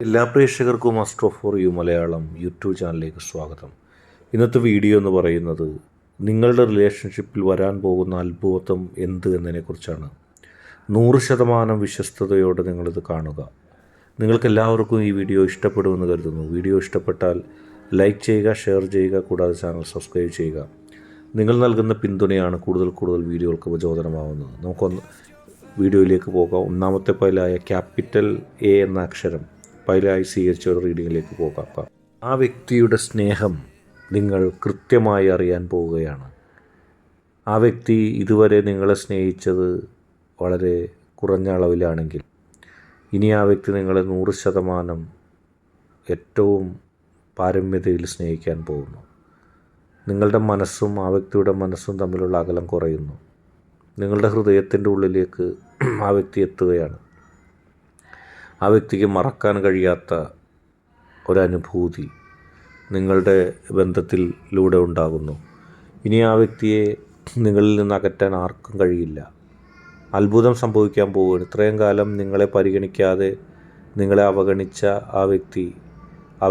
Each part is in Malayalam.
എല്ലാ പ്രേക്ഷകർക്കും astro for you Malayalam YouTube ചാനലിലേക്ക് സ്വാഗതം. ഇന്നത്തെ വീഡിയോ എന്ന് പറയുന്നത് നിങ്ങളുടെ റിലേഷൻഷിപ്പിൽ വരാൻ പോകുന്ന അത്ഭുതം എന്ത് എന്നതിനെക്കുറിച്ചാണ്. 100% വിശ്വസ്തയോടെ നിങ്ങളിത് കാണുക. നിങ്ങൾക്കെല്ലാവർക്കും ഈ വീഡിയോ ഇഷ്ടപ്പെടുമെന്ന് കരുതുന്നു. വീഡിയോ ഇഷ്ടപ്പെട്ടാൽ ലൈക്ക് ചെയ്യുക, ഷെയർ ചെയ്യുക, കൂടാതെ ചാനൽ സബ്സ്ക്രൈബ് ചെയ്യുക. നിങ്ങൾ നൽകുന്ന പിന്തുണയാണ് കൂടുതൽ വീഡിയോകൾക്ക് പ്രചോദനമാവുന്നത്. നമുക്കൊന്ന് വീഡിയോയിലേക്ക് പോകാം. ഒന്നാമത്തെ പൈലായ ക്യാപിറ്റൽ എ എന്ന അക്ഷരം പൈലായി സ്വീകരിച്ച ഒരു റീഡിങ്ങിലേക്ക് പോകാം. ആ വ്യക്തിയുടെ സ്നേഹം നിങ്ങൾ കൃത്യമായി അറിയാൻ പോവുകയാണ്. ആ വ്യക്തി ഇതുവരെ നിങ്ങളെ സ്നേഹിച്ചത് വളരെ കുറഞ്ഞ അളവിലാണെങ്കിൽ ഇനി ആ വ്യക്തി നിങ്ങളെ 100% ഏറ്റവും പാരമ്യതയിൽ സ്നേഹിക്കാൻ പോകുന്നു. നിങ്ങളുടെ മനസ്സും ആ വ്യക്തിയുടെ മനസ്സും തമ്മിലുള്ള അകലം കുറയുന്നു. നിങ്ങളുടെ ഹൃദയത്തിൻ്റെ ഉള്ളിലേക്ക് ആ വ്യക്തി എത്തുകയാണ്. ആ വ്യക്തിക്ക് മറക്കാൻ കഴിയാത്ത ഒരനുഭൂതി നിങ്ങളുടെ ബന്ധത്തിലൂടെ ഉണ്ടാകുന്നു. ഇനി ആ വ്യക്തിയെ നിങ്ങളിൽ നിന്ന് അകറ്റാൻ ആർക്കും കഴിയില്ല. അത്ഭുതം സംഭവിക്കാൻ പോവുകയാണ്. ഇത്രയും കാലം നിങ്ങളെ പരിഗണിക്കാതെ നിങ്ങളെ അവഗണിച്ച ആ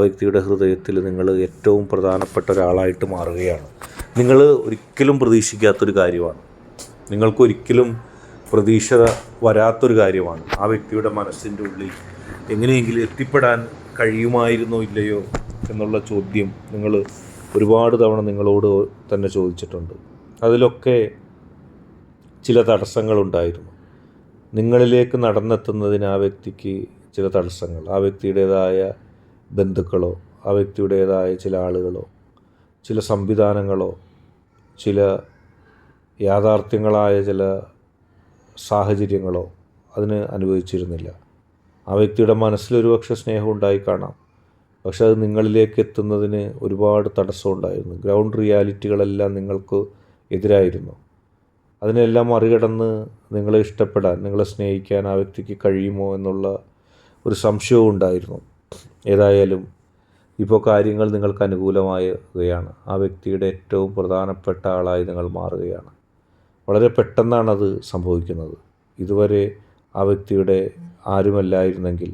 വ്യക്തിയുടെ ഹൃദയത്തിൽ നിങ്ങൾ ഏറ്റവും പ്രധാനപ്പെട്ട ഒരാളായിട്ട് മാറുകയാണ്. നിങ്ങൾ ഒരിക്കലും പ്രതീക്ഷിക്കാത്തൊരു കാര്യമാണ്. നിങ്ങൾക്കൊരിക്കലും പ്രതീക്ഷ വരാത്തൊരു കാര്യമാണ്. ആ വ്യക്തിയുടെ മനസ്സിൻ്റെ ഉള്ളിൽ എങ്ങനെയെങ്കിലും എത്തിപ്പെടാൻ കഴിയുമായിരുന്നോ ഇല്ലയോ എന്നുള്ള ചോദ്യം നിങ്ങൾ ഒരുപാട് തവണ നിങ്ങളോട് തന്നെ ചോദിച്ചിട്ടുണ്ട്. അതിലൊക്കെ ചില തടസ്സങ്ങളുണ്ടായിരുന്നു. നിങ്ങളിലേക്ക് നടന്നെത്തുന്നതിന് ആ വ്യക്തിക്ക് ചില തടസ്സങ്ങൾ, ആ വ്യക്തിയുടേതായ ബന്ധുക്കളോ ആ വ്യക്തിയുടേതായ ചില ആളുകളോ ചില സംവിധാനങ്ങളോ ചില യാഥാർത്ഥ്യങ്ങളായ ചില സാഹചര്യങ്ങളോ അതിന് അനുഭവിച്ചിരുന്നില്ല. ആ വ്യക്തിയുടെ മനസ്സിലൊരു പക്ഷേ സ്നേഹം ഉണ്ടായി കാണാം, പക്ഷെ അത് നിങ്ങളിലേക്ക് എത്തുന്നതിന് ഒരുപാട് തടസ്സമുണ്ടായിരുന്നു. ഗ്രൗണ്ട് റിയാലിറ്റികളെല്ലാം നിങ്ങൾക്ക് എതിരായിരുന്നു. അതിനെല്ലാം മറികടന്ന് നിങ്ങളെ ഇഷ്ടപ്പെടാൻ, നിങ്ങളെ സ്നേഹിക്കാൻ ആ വ്യക്തിക്ക് കഴിയുമോ എന്നുള്ള ഒരു സംശയവും ഉണ്ടായിരുന്നു. ഏതായാലും ഇപ്പോൾ കാര്യങ്ങൾ നിങ്ങൾക്ക് അനുകൂലമാവുകയാണ്. ആ വ്യക്തിയുടെ ഏറ്റവും പ്രധാനപ്പെട്ട ആളായി നിങ്ങൾ മാറുകയാണ്. വളരെ പെട്ടെന്നാണത് സംഭവിക്കുന്നത്. ഇതുവരെ ആ വ്യക്തിയുടെ ആരുമല്ലായിരുന്നെങ്കിൽ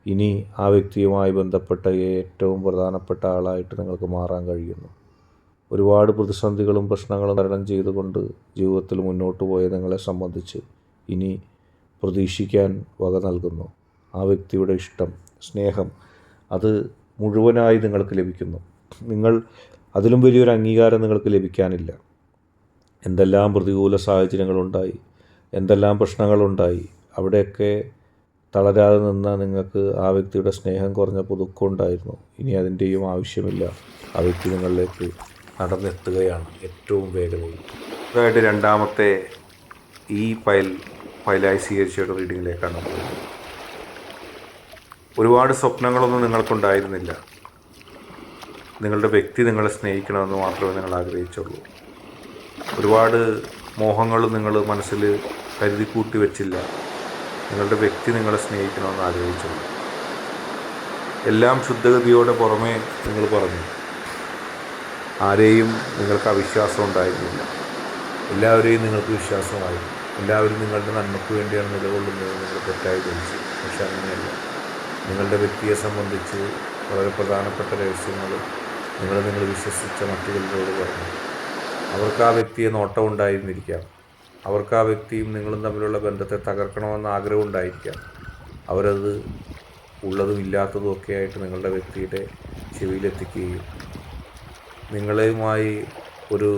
ഇനി ആ വ്യക്തിയുമായി ബന്ധപ്പെട്ട ഏറ്റവും പ്രധാനപ്പെട്ട ആളായിട്ട് നിങ്ങൾക്ക് മാറാൻ കഴിയുന്നു. ഒരുപാട് പ്രതിസന്ധികളും പ്രശ്നങ്ങളും തരണം ചെയ്തുകൊണ്ട് ജീവിതത്തിൽ മുന്നോട്ട് പോയ നിങ്ങളെ സംബന്ധിച്ച് ഇനി പ്രതീക്ഷിക്കാൻ വക നൽകുന്നു. ആ വ്യക്തിയുടെ ഇഷ്ടം, സ്നേഹം അത് മുഴുവനായി നിങ്ങൾക്ക് ലഭിക്കുന്നു. നിങ്ങൾ അതിലും വലിയൊരു അംഗീകാരം നിങ്ങൾക്ക് ലഭിക്കാനില്ല. എന്തെല്ലാം പ്രതികൂല സാഹചര്യങ്ങളുണ്ടായി, എന്തെല്ലാം പ്രശ്നങ്ങളുണ്ടായി, അവിടെയൊക്കെ തളരാതെ നിന്ന നിങ്ങൾക്ക് ആ വ്യക്തിയുടെ സ്നേഹം കുറഞ്ഞപ്പോൾ ദുഃഖമുണ്ടായിരുന്നു. ഇനി അതിൻ്റെയും ആവശ്യമില്ല. ആ വ്യക്തി നിങ്ങളിലേക്ക് നടന്നെത്തുകയാണ് ഏറ്റവും വേഗതയിൽ. അതായത് രണ്ടാമത്തെ ഈ പൈലായി സ്വീകരിച്ച റീഡിങ്ങിലേക്കാണ് പോകുന്നത്. ഒരുപാട് സ്വപ്നങ്ങളൊന്നും നിങ്ങൾക്കുണ്ടായിരുന്നില്ല. നിങ്ങളുടെ വ്യക്തി നിങ്ങളെ സ്നേഹിക്കണമെന്ന് മാത്രമേ നിങ്ങൾ ആഗ്രഹിച്ചുള്ളൂ. ഒരുപാട് മോഹങ്ങളും നിങ്ങൾ മനസ്സിൽ കരുതി കൂട്ടി വെച്ചില്ല. നിങ്ങളുടെ വ്യക്തി നിങ്ങളെ സ്നേഹിക്കണമെന്ന് ആഗ്രഹിച്ചുള്ളൂ. എല്ലാം ശുദ്ധഗതിയോടെ പുറമേ നിങ്ങൾ പറഞ്ഞു. ആരെയും നിങ്ങൾക്ക് അവിശ്വാസം ഉണ്ടായിരുന്നില്ല. എല്ലാവരെയും നിങ്ങൾക്ക് വിശ്വാസമായി. എല്ലാവരും നിങ്ങളുടെ നന്മയ്ക്ക് വേണ്ടിയാണ് നിലകൊള്ളുന്നത് നിങ്ങൾ തെറ്റായി ധരിച്ചു. പക്ഷെ അങ്ങനെയല്ല. നിങ്ങളുടെ വ്യക്തിയെ സംബന്ധിച്ച് വളരെ പ്രധാനപ്പെട്ട രഹസ്യങ്ങൾ നിങ്ങൾ വിശ്വസിച്ച മറ്റു ചിലരോട് പറഞ്ഞു. അവർക്ക് ആ വ്യക്തിയെ നോട്ടം ഉണ്ടായിരുന്നിരിക്കാം. അവർക്ക് ആ വ്യക്തിയും നിങ്ങളും തമ്മിലുള്ള ബന്ധത്തെ തകർക്കണമെന്ന ആഗ്രഹം ഉണ്ടായിരിക്കാം. അവരത് ഉള്ളതും ഇല്ലാത്തതും ഒക്കെ ആയിട്ട് നിങ്ങളുടെ വ്യക്തിയുടെ ചെവിയിലെത്തിക്കുകയും നിങ്ങളുമായി ഒരു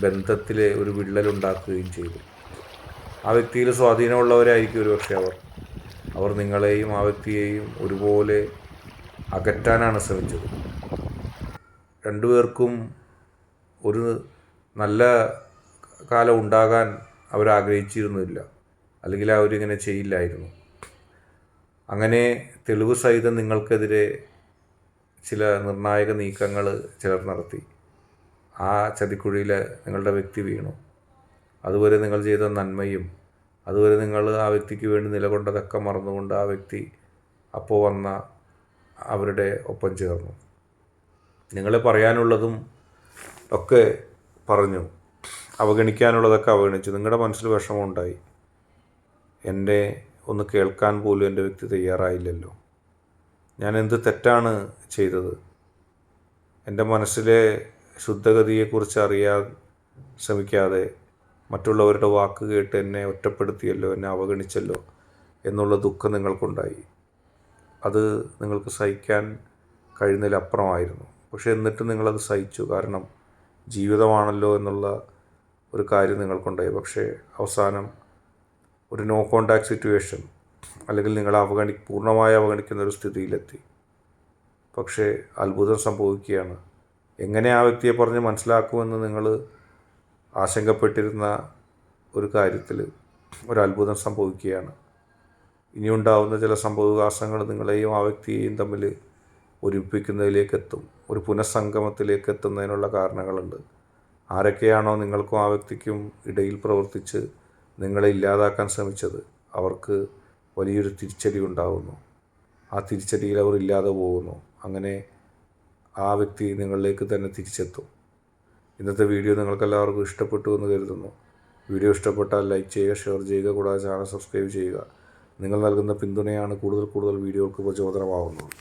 ബന്ധത്തിലെ ഒരു വിള്ളലുണ്ടാക്കുകയും ചെയ്തു. ആ വ്യക്തിയിൽ സ്വാധീനമുള്ളവരായിരിക്കും ഒരുപക്ഷെ അവർ നിങ്ങളെയും ആ വ്യക്തിയെയും ഒരുപോലെ അകറ്റാനാണ് ശ്രമിച്ചത്. രണ്ടുപേർക്കും ഒരു നല്ല കാലം ഉണ്ടാകാൻ അവരാഗ്രഹിച്ചിരുന്നില്ല, അല്ലെങ്കിൽ അവരിങ്ങനെ ചെയ്യില്ലായിരുന്നു. അങ്ങനെ തെളിവ് സഹിതം നിങ്ങൾക്കെതിരെ ചില നിർണായക നീക്കങ്ങൾ ചിലർ നടത്തി. ആ ചതിക്കുഴിയിൽ നിങ്ങളുടെ വ്യക്തി വീണു. അതുവരെ നിങ്ങൾ ചെയ്ത നന്മയും അതുവരെ നിങ്ങൾ ആ വ്യക്തിക്ക് വേണ്ടി നിലകൊണ്ടതൊക്കെ മറന്നുകൊണ്ട് ആ വ്യക്തി അപ്പോൾ വന്ന അവരുടെ ഒപ്പം ചേർന്നു. നിങ്ങളെ പറയാനുള്ളതും ഒക്കെ പറഞ്ഞു, അവഗണിക്കാനുള്ളതൊക്കെ അവഗണിച്ചു. നിങ്ങളുടെ മനസ്സിൽ വിഷമമുണ്ടായി. എന്നെ ഒന്ന് കേൾക്കാൻ പോലും എൻ്റെ വ്യക്തി തയ്യാറായില്ലല്ലോ. ഞാൻ എന്ത് തെറ്റാണ് ചെയ്തത്? എൻ്റെ മനസ്സിലെ ശുദ്ധഗതിയെക്കുറിച്ച് അറിയാൻ ശ്രമിക്കാതെ മറ്റുള്ളവരുടെ വാക്ക് കേട്ട് എന്നെ ഒറ്റപ്പെടുത്തിയല്ലോ, എന്നെ അവഗണിച്ചല്ലോ എന്നുള്ള ദുഃഖം നിങ്ങൾക്കുണ്ടായി. അത് നിങ്ങൾക്ക് സഹിക്കാൻ കഴിയുന്നതിലപ്പുറമായിരുന്നു. പക്ഷേ എന്നിട്ട് നിങ്ങളത് സഹിച്ചു. കാരണം ജീവിതമാണല്ലോ എന്നുള്ള ഒരു കാര്യം നിങ്ങൾക്കുണ്ടായി. പക്ഷേ അവസാനം ഒരു നോ കോണ്ടാക്ട് സിറ്റുവേഷൻ, അല്ലെങ്കിൽ നിങ്ങളെ പൂർണ്ണമായി അവഗണിക്കുന്ന ഒരു സ്ഥിതിയിലെത്തി. പക്ഷേ അത്ഭുതം സംഭവിക്കുകയാണ്. എങ്ങനെ ആ വ്യക്തിയെ പറഞ്ഞ് മനസ്സിലാക്കുമെന്ന് നിങ്ങൾ ആശങ്കപ്പെട്ടിരുന്ന ഒരു കാര്യത്തിൽ ഒരു അത്ഭുതം സംഭവിക്കുകയാണ്. ഇനിയുണ്ടാവുന്ന ചില സംഭവവികാസങ്ങൾ നിങ്ങളെയും ആ വ്യക്തിയെയും തമ്മിൽ ഒരുമിപ്പിക്കുന്നതിലേക്കെത്തും. ഒരു പുനഃസംഗമത്തിലേക്ക് എത്തുന്നതിനുള്ള കാരണങ്ങളുണ്ട്. ആരൊക്കെയാണോ നിങ്ങൾക്കും ആ വ്യക്തിക്കും ഇടയിൽ പ്രവർത്തിച്ച് നിങ്ങളെ ഇല്ലാതാക്കാൻ ശ്രമിച്ചത്, അവർക്ക് വലിയൊരു തിരിച്ചടി ഉണ്ടാകുന്നു. ആ തിരിച്ചടിയിൽ അവർ ഇല്ലാതെ പോകുന്നു. അങ്ങനെ ആ വ്യക്തി നിങ്ങളിലേക്ക് തന്നെ തിരിച്ചെത്തും. ഇന്നത്തെ വീഡിയോ നിങ്ങൾക്കെല്ലാവർക്കും ഇഷ്ടപ്പെട്ടു എന്ന് കരുതുന്നു. വീഡിയോ ഇഷ്ടപ്പെട്ടാൽ ലൈക്ക് ചെയ്യുക, ഷെയർ ചെയ്യുക, കൂടാതെ ചാനൽ സബ്സ്ക്രൈബ് ചെയ്യുക. നിങ്ങൾ നൽകുന്ന പിന്തുണയാണ് കൂടുതൽ വീഡിയോകൾക്ക് പ്രചോദനമാവുന്നത്.